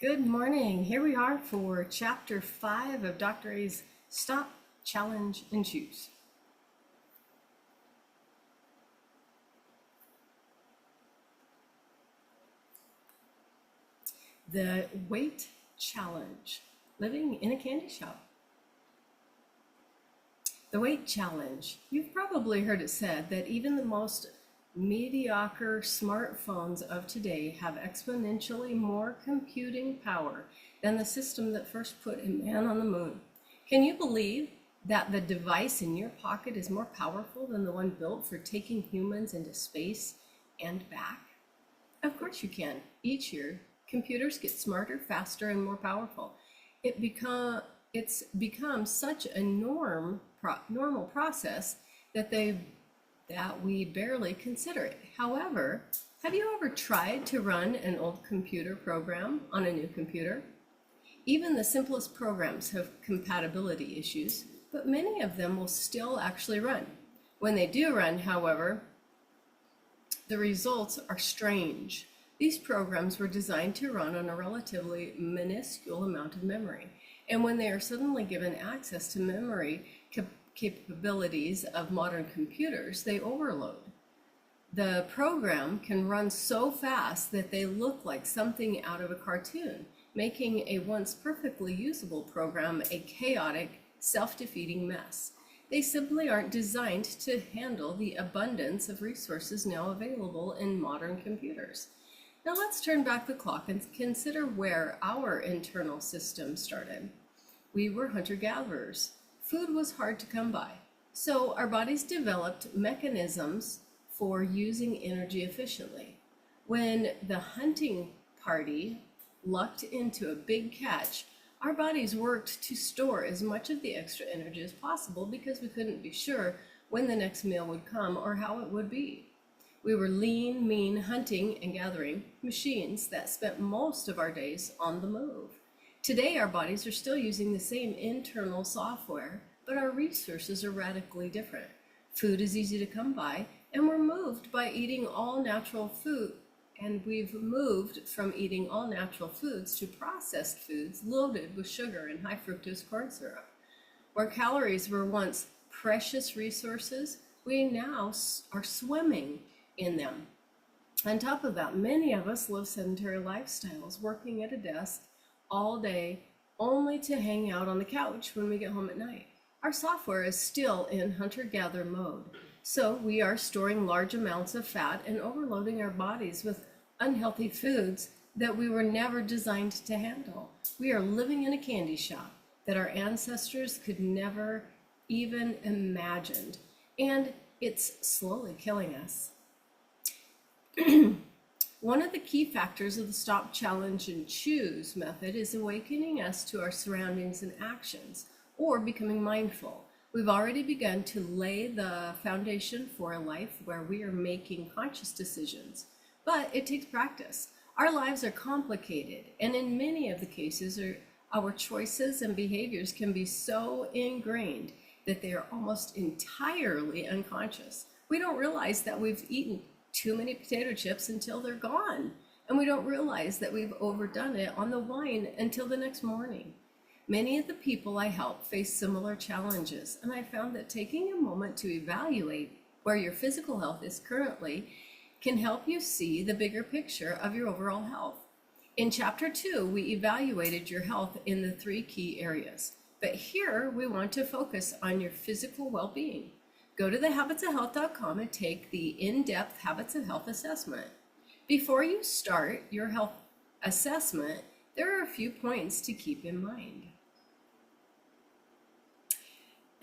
Good morning. Here we are for chapter 5 of Dr. A's Stop, Challenge, and Choose. The weight challenge, living in a candy shop. The weight challenge. You've probably heard it said that even the most mediocre smartphones of today have exponentially more computing power than the system that first put a man on the moon. Can you believe that the device in your pocket is more powerful than the one built for taking humans into space and back? Of course you can. Each year, computers get smarter, faster, and more powerful. It's become such a normal process that we barely consider it. However, have you ever tried to run an old computer program on a new computer? Even the simplest programs have compatibility issues, but many of them will still actually run. When they do run, however, the results are strange. These programs were designed to run on a relatively minuscule amount of memory, and when they are suddenly given access to memory capabilities of modern computers, they overload. The program can run so fast that they look like something out of a cartoon, making a once perfectly usable program a chaotic, self-defeating mess. They simply aren't designed to handle the abundance of resources now available in modern computers. Now let's turn back the clock and consider where our internal system started. We were hunter-gatherers. Food was hard to come by, so our bodies developed mechanisms for using energy efficiently. When the hunting party lucked into a big catch, our bodies worked to store as much of the extra energy as possible because we couldn't be sure when the next meal would come or how it would be. We were lean, mean hunting and gathering machines that spent most of our days on the move. Today, our bodies are still using the same internal software, but our resources are radically different. Food is easy to come by, and we're moved by eating all natural food, and we've moved from eating all natural foods to processed foods loaded with sugar and high fructose corn syrup. Where calories were once precious resources, we now are swimming in them. On top of that, many of us live sedentary lifestyles, working at a desk all day only to hang out on the couch when we get home at night. Our software is still in hunter-gatherer mode, so we are storing large amounts of fat and overloading our bodies with unhealthy foods that we were never designed to handle. We are living in a candy shop that our ancestors could never even imagined, and it's slowly killing us. One of the key factors of the Stop, Challenge, and Choose method is awakening us to our surroundings and actions, or becoming mindful. We've already begun to lay the foundation for a life where we are making conscious decisions, but it takes practice. Our lives are complicated, and in many of the cases, our choices and behaviors can be so ingrained that they are almost entirely unconscious. We don't realize that we've eaten too many potato chips until they're gone, and we don't realize that we've overdone it on the wine until the next morning. Many of the people I help face similar challenges, and I found that taking a moment to evaluate where your physical health is currently can help you see the bigger picture of your overall health. In chapter 2, we evaluated your health in the 3 key areas, but here we want to focus on your physical well-being. Go to thehabitsofhealth.com and take the in-depth Habits of Health assessment. Before you start your health assessment, there are a few points to keep in mind.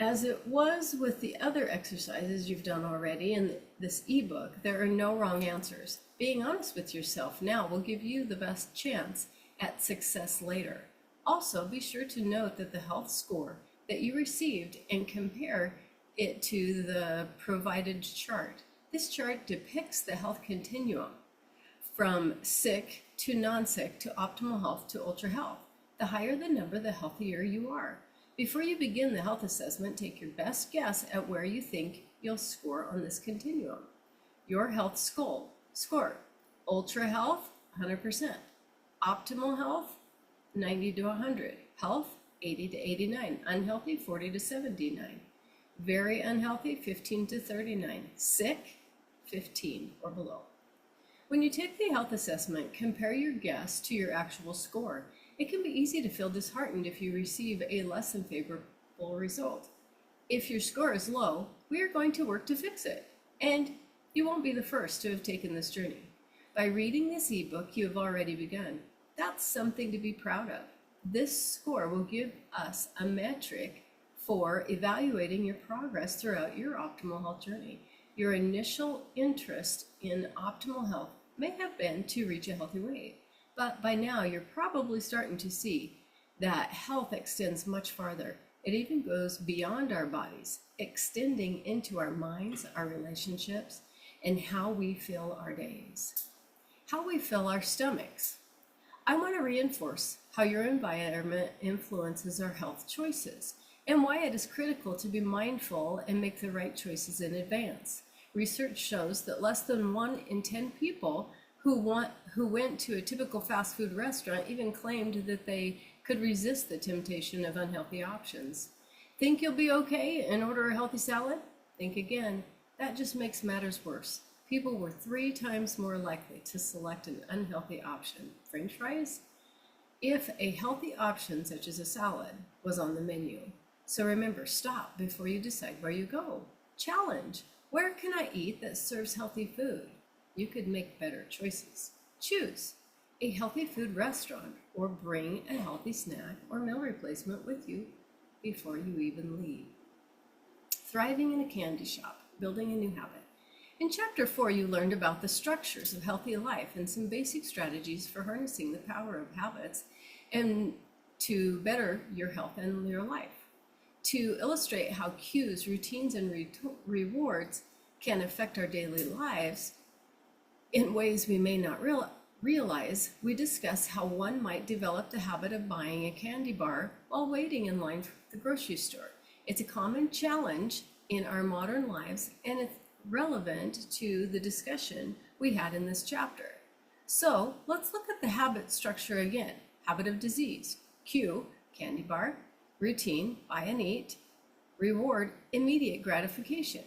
As it was with the other exercises you've done already in this ebook, there are no wrong answers. Being honest with yourself now will give you the best chance at success later. Also, be sure to note that the health score that you received and compare it to the provided chart. This chart depicts the health continuum from sick to non-sick to optimal health to ultra health. The higher the number, the healthier you are. Before you begin the health assessment, take your best guess at where you think you'll score on this continuum. Your health score: ultra health, 100%. Optimal health, 90 to 100. Health, 80 to 89. Unhealthy, 40 to 79. Very unhealthy, 15 to 39. Sick, 15 or below. When you take the health assessment, compare your guess to your actual score. It can be easy to feel disheartened if you receive a less than favorable result. If your score is low, we are going to work to fix it. And you won't be the first to have taken this journey. By reading this ebook, you have already begun. That's something to be proud of. This score will give us a metric for evaluating your progress throughout your optimal health journey. Your initial interest in optimal health may have been to reach a healthy weight, but by now you're probably starting to see that health extends much farther. It even goes beyond our bodies, extending into our minds, our relationships, and how we fill our days, how we fill our stomachs. I want to reinforce how your environment influences our health choices and why it is critical to be mindful and make the right choices in advance. Research shows that less than 1 in 10 people who went to a typical fast food restaurant even claimed that they could resist the temptation of unhealthy options. Think you'll be okay and order a healthy salad? Think again. That just makes matters worse. People were 3 times more likely to select an unhealthy option. French fries? If a healthy option, such as a salad, was on the menu. So remember, stop before you decide where you go. Challenge. Where can I eat that serves healthy food? You could make better choices. Choose a healthy food restaurant or bring a healthy snack or meal replacement with you before you even leave. Thriving in a candy shop, building a new habit. In Chapter 4, you learned about the structures of healthy life and some basic strategies for harnessing the power of habits and to better your health and your life. To illustrate how cues, routines, and rewards can affect our daily lives in ways we may not realize, we discuss how one might develop the habit of buying a candy bar while waiting in line for the grocery store. It's a common challenge in our modern lives, and it's relevant to the discussion we had in this chapter. So let's look at the habit structure again. Habit of disease. Cue, candy bar. Routine, buy and eat. Reward, immediate gratification.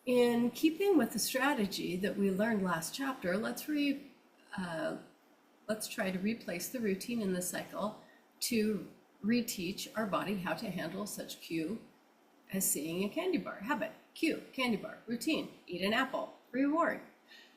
In keeping with the strategy that we learned last chapter, let's try to replace the routine in the cycle to reteach our body how to handle such cue as seeing a candy bar. Habit, cue, candy bar. Routine, eat an apple. Reward,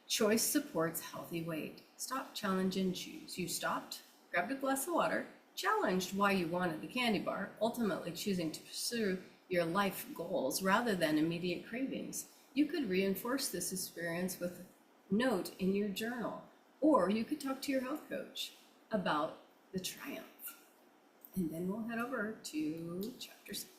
choice supports healthy weight. Stop, challenge, and choose. You stopped, grabbed a glass of water, challenged why you wanted the candy bar, ultimately choosing to pursue your life goals rather than immediate cravings. You could reinforce this experience with a note in your journal, or you could talk to your health coach about the triumph. And then we'll head over to Chapter 6.